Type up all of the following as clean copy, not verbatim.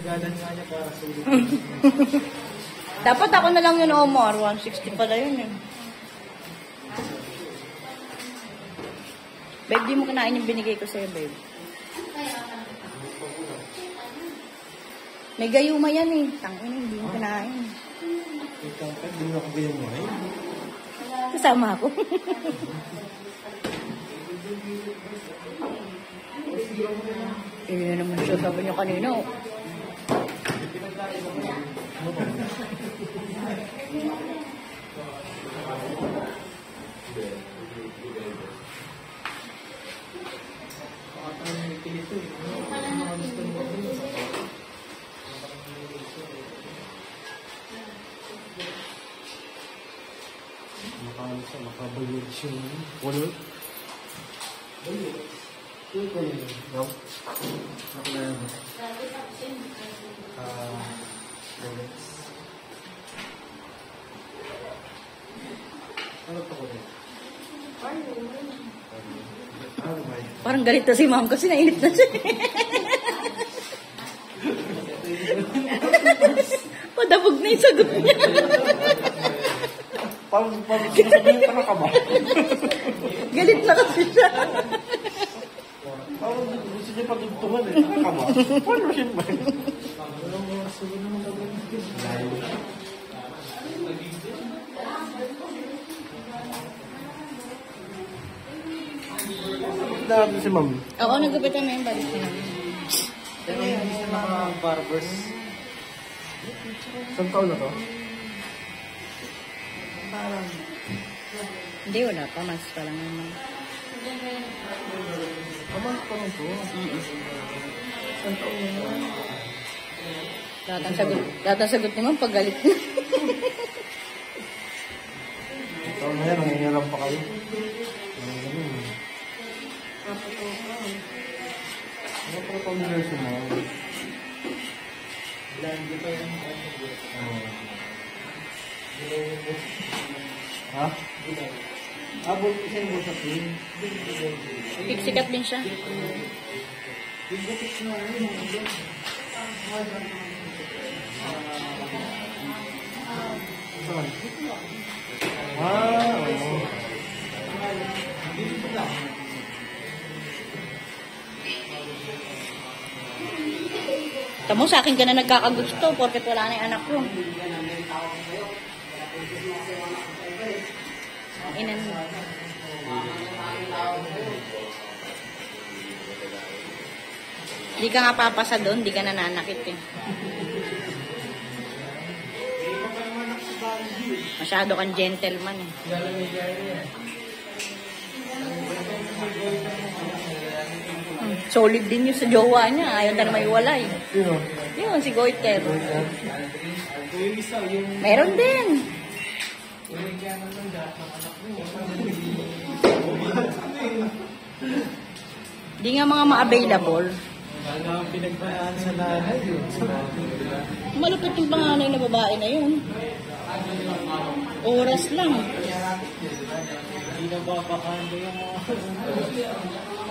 Galan nga niya para sulit. Dapat ako na lang yun, Omar. 160 pala yun eh. Babe, di mo kinain yung binigay ko sa'yo, babe. May gayuma yan eh. Tangin, hindi mo kinain. Hindi mo ako gayuma eh. Kasama ako. Eh, naman siya sabi niya kanina. Makabayod siya. Wala? No? Parang galit na si ma'am kasi nainit na siya. Padabog na yung sagot niya. Parang sabihin ka ba? Galit na kasi siya. Parang gusto niya pagtuntungan eh. Ka ba? Paano siya ba? Dahil si ma'am. Oo, nagkapitan na yung balik niya. Pero hindi siya naka-barbers. Saan taon na to? Parang... Hindi, wala pa. Mas pa lang naman. Kaman pa lang to. Saan taon na? Lahat ang sagot ni ma'am pag galit na. Taon na yan, nangingiram pa kayo. Ano pa ito ang nurse mo? Ha? Abot isa yung busak din. Sikat din siya. Oo. Tamo, sa akin ka na nagkakagusto porket wala na yung anak ko. Inan mo. Hindi ka nga papasa doon, hindi ka nananakit eh. Masyado kang gentleman eh. Solid din yung sa jowa niya. Ayaw na may walay. Sino? Yun, si Goiter. Meron din. Di nga mga ma-available. Ano ang pinagbayaan sa nanay yun? Malupit yung panganay na babae na yun. Oras lang. Hindi na ba pakando yung mga...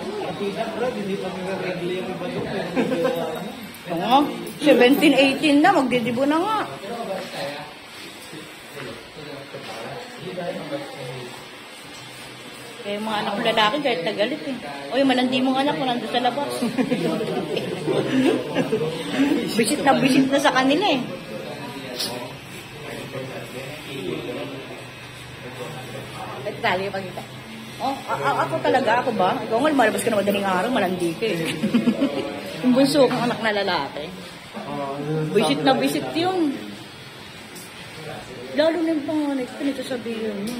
Kapita, bro, hindi pa nag-regle yung iba doon. Oo, 17-18 na, magdidibo na nga. Kaya yung mga anak ko lalaki, kahit nagalit eh. O yung malandi mong anak ko nandun sa labas. Bisit na sa kanila eh. Ito tali yung pagkita. Oh, ako talaga, ako ba? Ikaw nga, malabas ka na madaling araw, malandi ka eh. Yung bunso kong anak na lalaki. Bisit yun. Lalo na yung panganay, pinagsasabihin mo.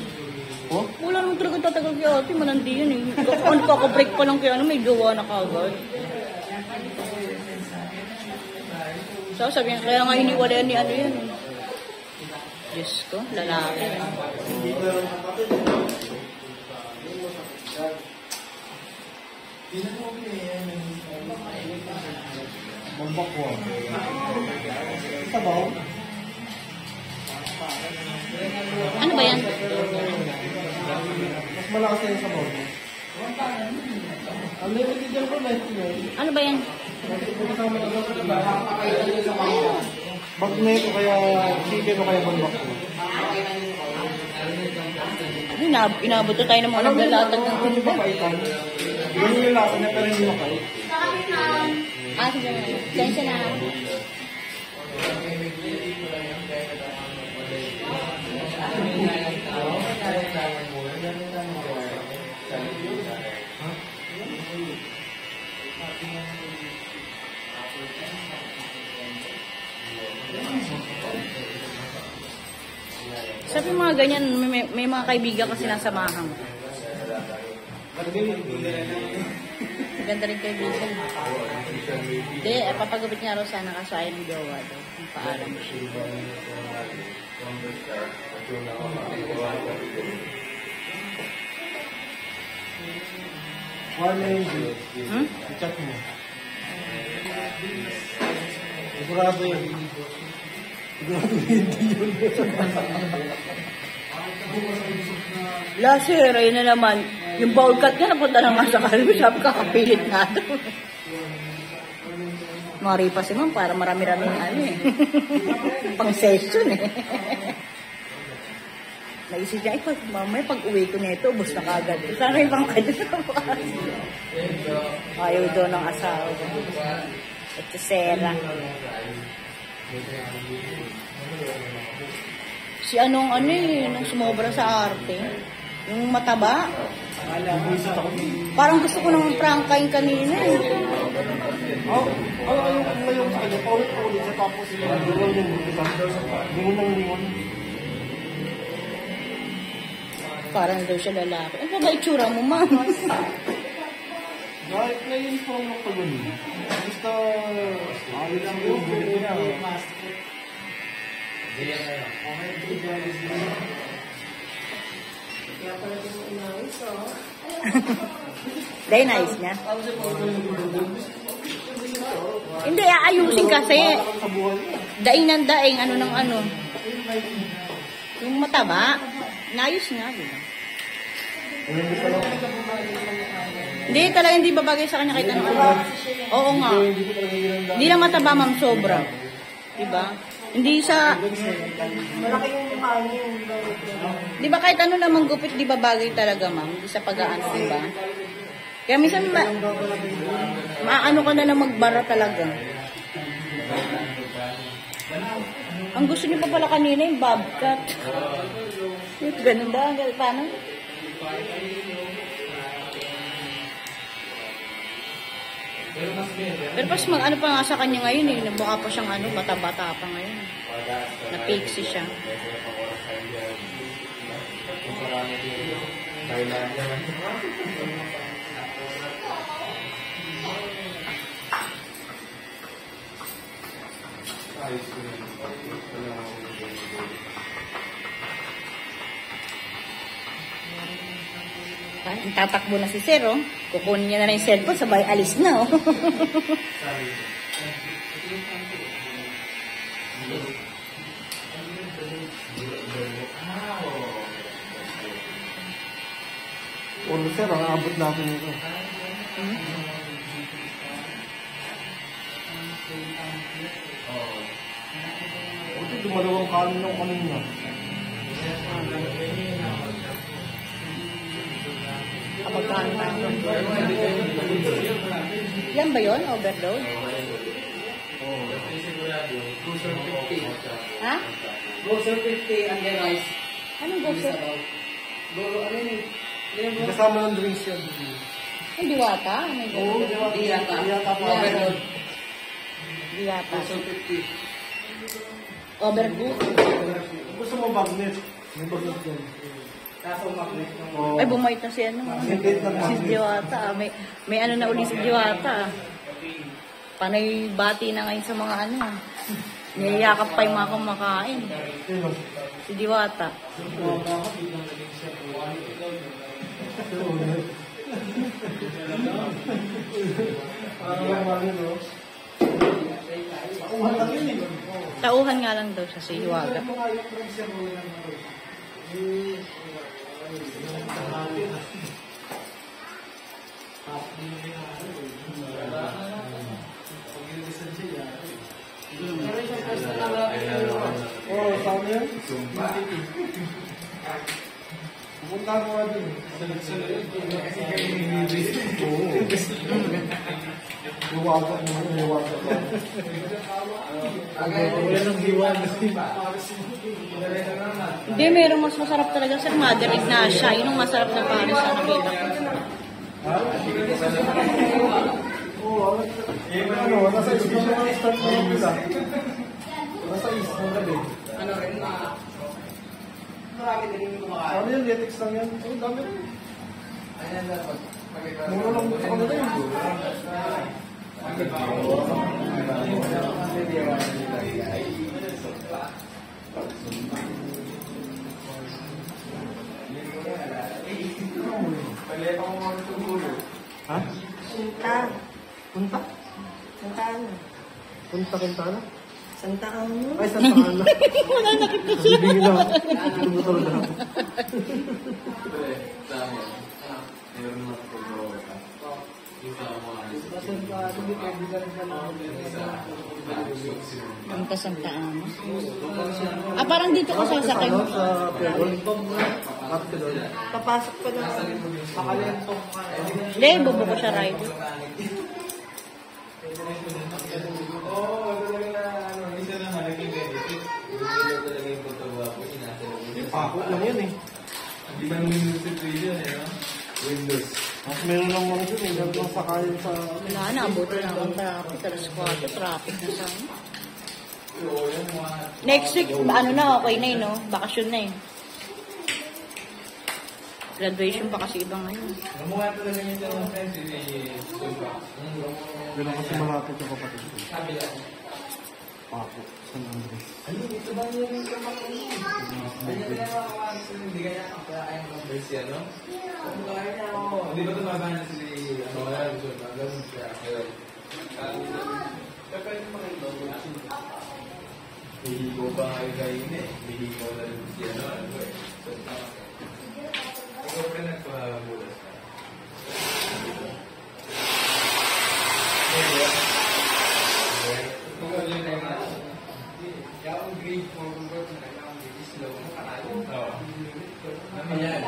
Oh? Wala naman talaga tatagal kaya ate, malandi yun eh. Kung kakabreak pa lang kaya may gawa na kagad. So, sabihin, kaya nga iniwalayan ni ano yan eh. Diyos ko, lalaki eh. Magbakwa. Sabaw? Ano ba yan? Mas malakas na yung sabaw. Unlimited yung po, Ano ba yan? Bagnet o kaya chicken o kaya manbak mo. Inabot na tayo ng mga naglalatag ng Hindi ba paitan? Ganun yung lasa niya pero hindi makait. Sige na. Sensya na. Sabi mga ganyan, may mga kaibigan kasi nasamahan. Ganda rin kaibigan. Hindi, papagupit niya raw sana kaso ayaw ng jowa daw. Ang paalam siya. Wala yun. I-chat mo. Sigurado yun. Sigurado hindi yun. Laser, ayun na naman. Yung bowl cut niya, napunta na nga sa kalbo shop, kakapilit na ito. Maripa si ma'am, para marami-raming ano eh. Pang session eh. Naisip niya, mamaya pag uwi ko nito, ubos na kagad. Sana yung pang kanya na bukas. Ayaw doon ng asawa. Ito Sarah. Si anong ano eh, nung sumobra sa arte. Yung mataba. Parang gusto ko ng prangkain kanina eh. Ngayon sa kanya, paulit-paulit siya tapos lingon. Parang daw siya lalaki. Ano ba itsura mo, ma'am? Kahit na yun po ang pagod. Basta, ayun lang yung Dahil nice niya. Hindi, aayusin kasi. Daing ng daing, ano ng ano. Yung mataba, naayos nga. Diba? Hindi, talaga hindi babagay sa kanya kahit ano. Oo nga. Hindi lang mataba, ma'am, sobra. Diba? Hindi sa... Malaki yung mukha niyo. Di ba kahit ano namang gupit, di ba bagay talaga, ma'am? Hindi sa pag-aano, di ba? Kaya minsan, maano ka na lang magbara talaga. Ang gusto niyo pa pala kanina yung bobcat. Ganun ba? Paano? Pero pas mag-ano pa nga sa kanya ngayon eh. Nabuka pa siyang ano, bata-bata pa ngayon. Na-pixie siya. Ay, tatakbo na si Sir, oh. Kukunin niya na rin yung cellphone, sabay alis na, oh. Ulo sir, ang abot natin ito. Ito, dumalawang kanin ng kanina. Kapagkaan na. Yan ba yun? Overdose? Ha? Grocer 50 and the rice. Anong goso? Ano yun? Kasama ng drinks yan. Yung diwata? May Oo, goso? Diyata. Diyata pa. Overload. Diwata. Grocer 50. Overdose? Gusto mo bagnet? May bagnet yan. Kaso magnet ng... Oo. Ay, bumait na si ano. Singgit ng Si bagnet. Diwata. May ano na uli si Diwata. Panay bati na ngayon sa mga ano. Niyayakap pa yung mga kumakain. Sino? Si Diwata. Tauhan nga lang daw siya si Hiwaga. Pupunta ko nga dun. Kasi kami nililis. Oo. Luwagat naman, luwagat. Wala nang hiwan. Hindi, merong mas masarap talaga sa Mother Ignacia. Yun ang masarap na pares sa nakita ko. Oo, ano, nasa isla na ang start na yung isa. Nasa isla na gabi. Ano rin, marami din yung kumakain. Ano yan, Letix lang yan. Ang dami rin. Ayan na, Mura lang sa kanila yun. Ha? Punta. Punta? Punta ano? Punta Quintana? Santa Ana. Ay, Santa Ana. Wala nakita siya. Bibigyan lang. Tumutor lang. Punta Santa Ana. Ah, parang dito ka sasakay. Sa Pebble. At ka doon. Papasok pa lang. Pakalentong ka. Hindi, bubuko siya ride. Pako lang yan eh. Hindi ba nung Windows situation eh, no? Windows. Mas meron lang mga dun eh. Meron lang sakayin sa... Wala na, abuti na ang traffic. Alas 4, traffic na sana. Next week, ano na, okay na no? Bakasyon na eh. Graduation pa kasi ibang ngayon. Namuha talaga niya sa mga friends, Meron kasi malapit yung kapatid ko. sabi lang. Pako. San Andres. Ano, ito ba niya yung kapag Kanya na yung mga kawalis, hindi kaya kapayaan ng verse yan, no? Ano kaya niya ako? Hindi ba tumaba na si, ano, wala, gusto, magawin siya. Ayun. Kapag yung mga ito, hihigo pa kayo kayo eh. Hihigo na rin siya, no? Ano ba eh? So, ikaw ka nagpabulas ka. Yung grade 4 kung ba kung kailangan grade slow mo kakalo. Oo. Ayan.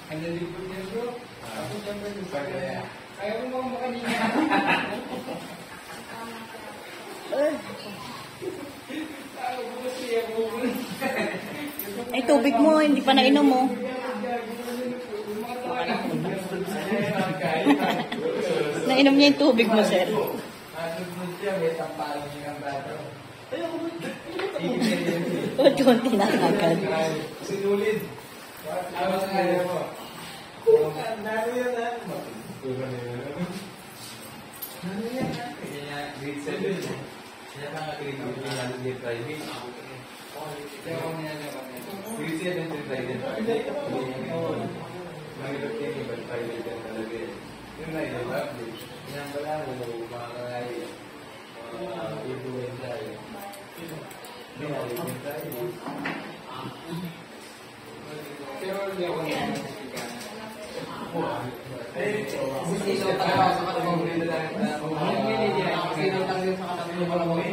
Ang nalipod niya bro. Tapos yung ba yung kaya. Kaya mo mga makanina. Ay, tubig mo, hindi pa nainom mo. Nainom niya yung tubig mo, sir. Ano siya, may tampalan niya ng bato. Huwag konti na agad. Sinulid. Ano sa kaya mo? Nano yan na? Nano yan na? Kaya grade 7. Kaya pa nga grade 2 yung lalo grade private. Kaya ako niya grade 7 grade private. Mahirap yan yung private yan talaga eh. Yung na yun, update. Yan pala mo, mga kaya ibuhin tayo. Binalikin tayo. Pero hindi ako nangyayon. Sino talaga sa katabang rin na lang. Sino talaga sa katabang rin.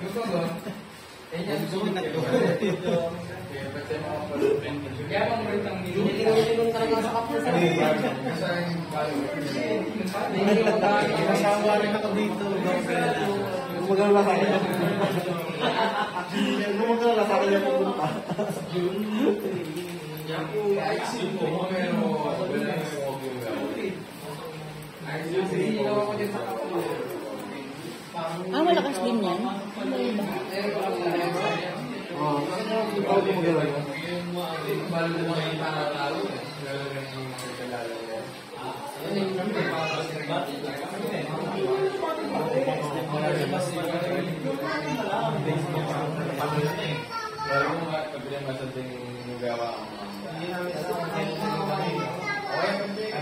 Gusto mo? Yan gusto mo na ito. Kaya mga beritang nilulong talaga sa kapatid. Kasama rin ako dito. Gumagala sa akin. Gumagala sa akin yung pupunta. Ah, malakas din yan. Oo. Hindi pa ako gumagala yun.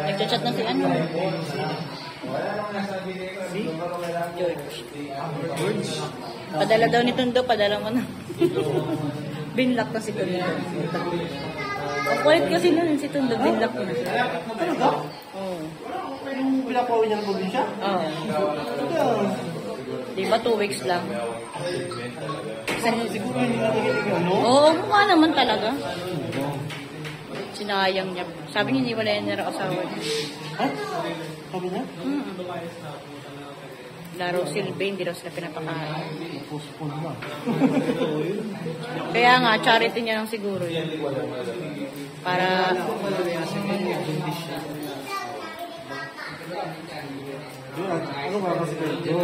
Nagchat-chat na si ano. George. Padala daw ni Tondo, padala mo na. Binlock na si Tondo. Ang kulit kasi nun si Tondo, binlock na. Talaga? Oo. Yung pinapawin niya ng probinsya? Oo. Talaga. Di ba 2 weeks lang? Siguro hindi natin ano? Oo, mukha naman talaga. Sinayang niya. Sabi niya, hindi wala yan nila asawa niya. Ha? Sabi niya? Laro silbi, hindi daw sila pinapakain. Postpone na. Kaya nga, charity niya lang siguro yun. Para, Ano ba kasi kayo?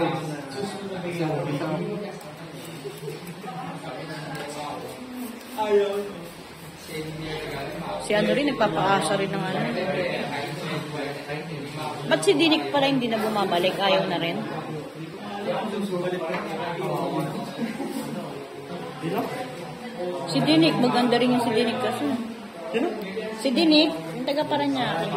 si ano rin, nagpapaasa rin ng ano. Ba't si Dinik pala hindi na bumabalik? Ayaw na rin? Si Dinik, maganda rin yung si Dinik kasi. Sino? Si Dinik, yung taga Paranaque.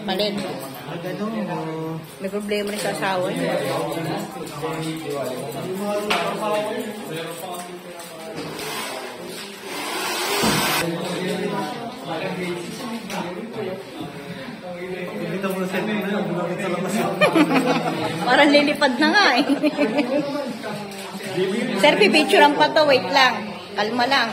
Palit. May problema rin sa asawa niya. Kita mo na sa inyo na, bumabit sa labas. Parang lilipad na nga eh. Sir, pipicturean pa to. Wait lang. Kalma lang.